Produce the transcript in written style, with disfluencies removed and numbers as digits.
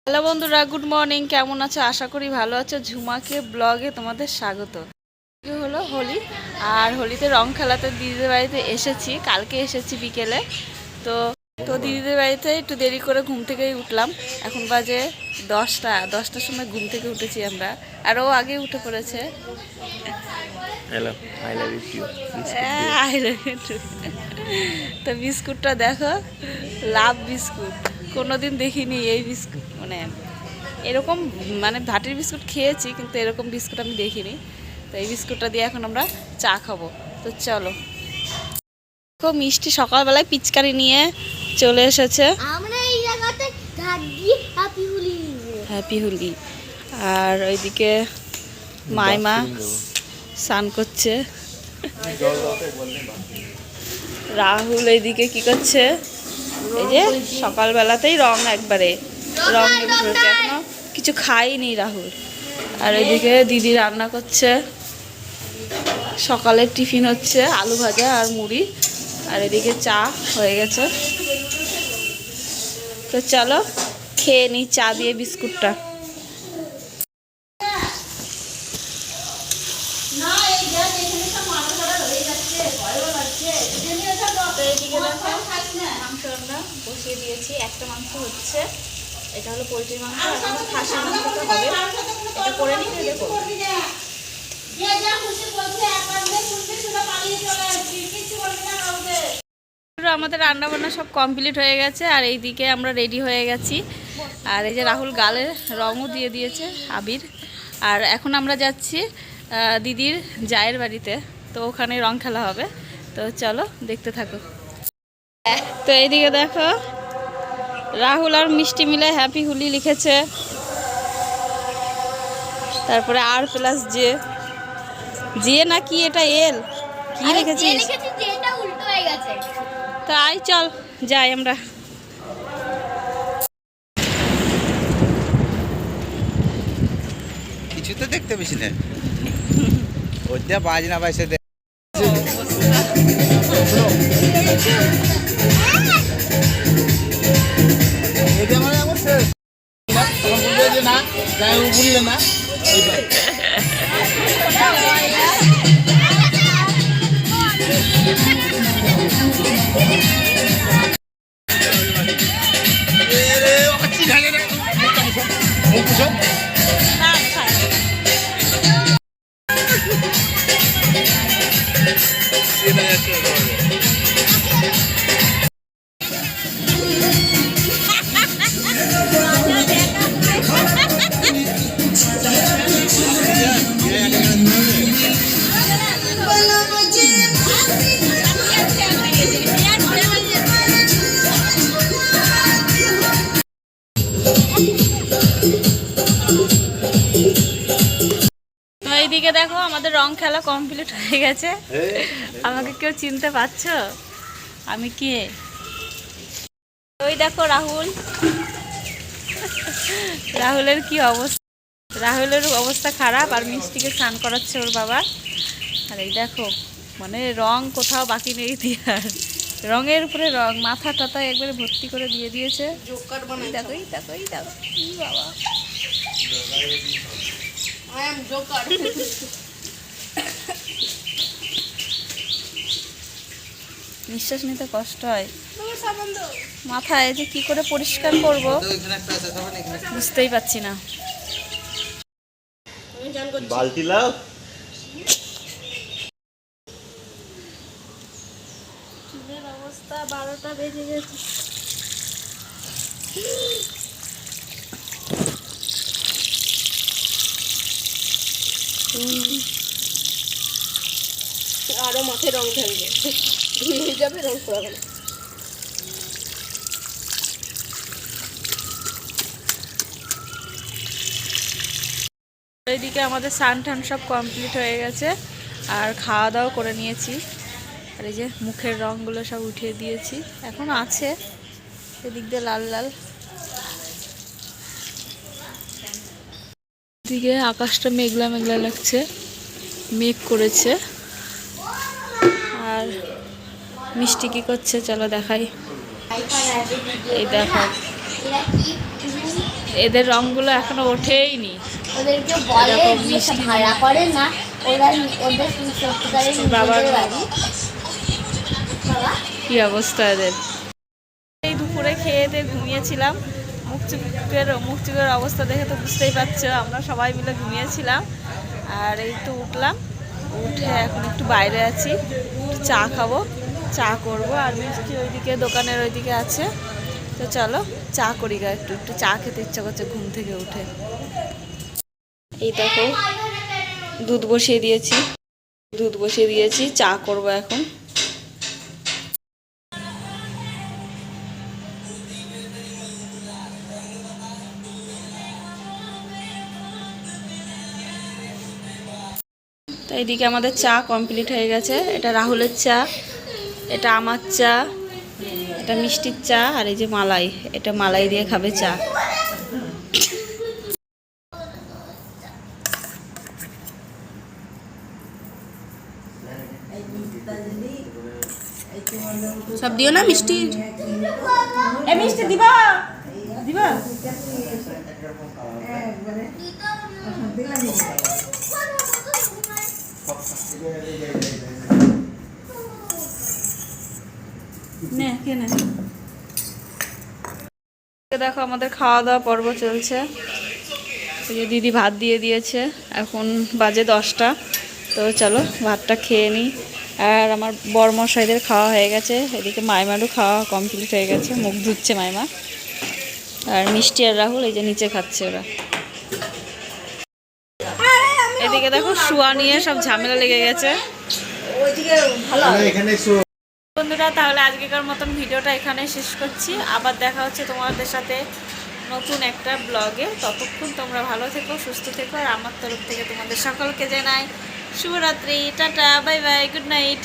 Hello বন্ধুরা, good morning. কেমন আছো? আশা করি ভালো আছো। ঝুমাকে ব্লগে তোমাদের স্বাগত। হলো হোলি, আর হোলিতে রং খেলাতে দিদিদের বাড়িতে এসেছি। কালকে এসেছি বিকেলে। তো দিদিদের বাড়িতে একটু দেরি করে ঘুম থেকেই উঠলাম। এখন বাজে 10টার সময় ঘুম থেকে উঠেছি আমরা, আর ও আগে উঠে পড়েছে। তো বিস্কুটটা দেখো, লাভ বিস্কুট। কোনোদিন দেখিনি এই বিস্কুট, এরকম ভাটির বিস্কুট খেয়েছি, কিন্তু এরকম বিস্কুট আমি দেখিনি। তো এই বিস্কুটটা দিয়ে এখন আমরা চা খাবো। তো চলো। খুব মিষ্টি সকালবেলায় পিচকারি নিয়ে চলে এসেছে। হ্যাপি হোলি। আর ওইদিকে মাইমা স্নান করছে। রাহুল এইদিকে কি করছে? এই যে সকালবেলাতেই রং একবারে রং উঠেছে, এখনো কিছু খাইনি রাহুল। আর এদিকে দিদি রান্না করছে। সকালের টিফিন হচ্ছে আলু ভাজা আর মুড়ি, আর এদিকে চা হয়ে গেছে। তো চলো খেয়ে নিই চা দিয়ে বিস্কুটটা। মাংস আমরা বসিয়ে দিয়েছি। একটা মাংস হচ্ছে, এটা হলো পোলট্রির মাংস। এখন খাসির মাংসটা হবে, এটা করে নিয়ে দেখো। আমাদের রান্না বান্না সব কমপ্লিট হয়ে গেছে, আর এইদিকে আমরা রেডি হয়ে গেছি। আর এই যে রাহুল গালে রঙও দিয়ে দিয়েছে, আবির। আর এখন আমরা যাচ্ছি দিদির জায়ের বাড়িতে, তো ওখানে রং খেলা হবে। তো চলো দেখতে থাকো। তো এইদিকে দেখো, রাহুল আর মিষ্টি মিলে হ্যাপি হোলি লিখেছে। তারপরে R+J না কি, এটা এল কি লিখেছিস? তাই চল যাই আমরা। কিছু তো দেখতে পেছি না, ওইটা বাজনা বাইসে না। এইদিকে দেখো, আমাদের রং খেলা কমপ্লিট হয়ে গেছে। আমাকে কেউ চিনতে পারছো? আমি কে? ওই দেখো রাহুলের কি অবস্থা। রাহুলের অবস্থা খারাপ, আর মিষ্টিকে স্নান করাচ্ছে ওর বাবা। আর এই দেখো, রং কোথাও বাকি নেই দিয়ার। রঙের উপরে রং, মাথা টাথায় একবারে ভর্তি করে দিয়ে দিয়েছে। বাবা, নিঃশ্বাস নিতে কষ্ট হয়। মাথায় যে কি করে পরিষ্কার করব বুঝতেই পারছি না। বালতি লাও। চুলের অবস্থা 12টা বেজে গেছে। আরো মাথায় রং ঢালবে, ধুয়ে যাবে, রং করাবে না। এইদিকে আমাদের স্নান টান সব কমপ্লিট হয়ে গেছে, আর খাওয়া দাওয়া করে নিয়েছি। আর এই যে মুখের রঙগুলো সব উঠিয়ে দিয়েছি, এখন আছে এদিক দিয়ে লাল লাল। এদিকে আকাশটা মেঘলা মেঘলা লাগছে, মেঘ করেছে। আর মিষ্টি কি করছে চলো দেখাই। এই দেখো এদের রংগুলো এখনো ওঠেইনি। ওদেরকে বলে এরকম যে মিষ্টি ভাড়া করে না, ওরা ওদের সত্যিকারের বাবার নিজেদের বাড়ি। বাবা কি অবস্থা এদের। এই দুপুরে খেয়ে দিয়ে ঘুমিয়েছিলাম, মুখ চুকের অবস্থা দেখে তো বুঝতেই পারছো, আমরা সবাই মিলে ঘুমিয়েছিলাম। আর এই তো উঠলাম, উঠে এখন একটু বাইরে আছি, একটু চা খাবো, চা করব। আর মিষ্টি ওইদিকে দোকানের ওইদিকে আছে, তো চলো চা করি গা, একটু একটু চা খেতে ইচ্ছা করছে ঘুম থেকে উঠে। এই দেখো দুধ বসিয়ে দিয়েছি, চা করব এখন। তো এইদিকে আমাদের চা কমপ্লিট হয়ে গেছে। এটা রাহুলের চা, এটা আমার চা, এটা মিষ্টির চা, আর এই যে মালাই, এটা মালাই দিয়ে খাবে চা। সব দিও না মিষ্টি, এই মিষ্টি দিবা দিবা। দেখো আমাদের খাওয়া দাওয়া পর্ব চলছে। এই যে দিদি ভাত দিয়ে দিয়েছে, এখন বাজে 10টা। তো চলো ভাতটা খেয়ে নিই। আর আমার বরমশাইদের খাওয়া হয়ে গেছে, এদিকে মাইমারও খাওয়া কমপ্লিট হয়ে গেছে, মুখ ধুচ্ছে মাইমা। আর মিষ্টি আর রাহুল এই যে নিচে খাচ্ছে ওরা। এদিকে দেখো শুয়া নিয়ে সব ঝামেলা লেগে গেছে। বন্ধুরা তাহলে আজকেকার মতন ভিডিওটা এখানে শেষ করছি। আবার দেখা হচ্ছে তোমাদের সাথে নতুন একটা ব্লগে। ততক্ষণ তোমরা ভালো থেকো, সুস্থ থেকো। আর আমার তরফ থেকে তোমাদের সকলকে জানাই শুভরাত্রি, tata, bye bye, good night.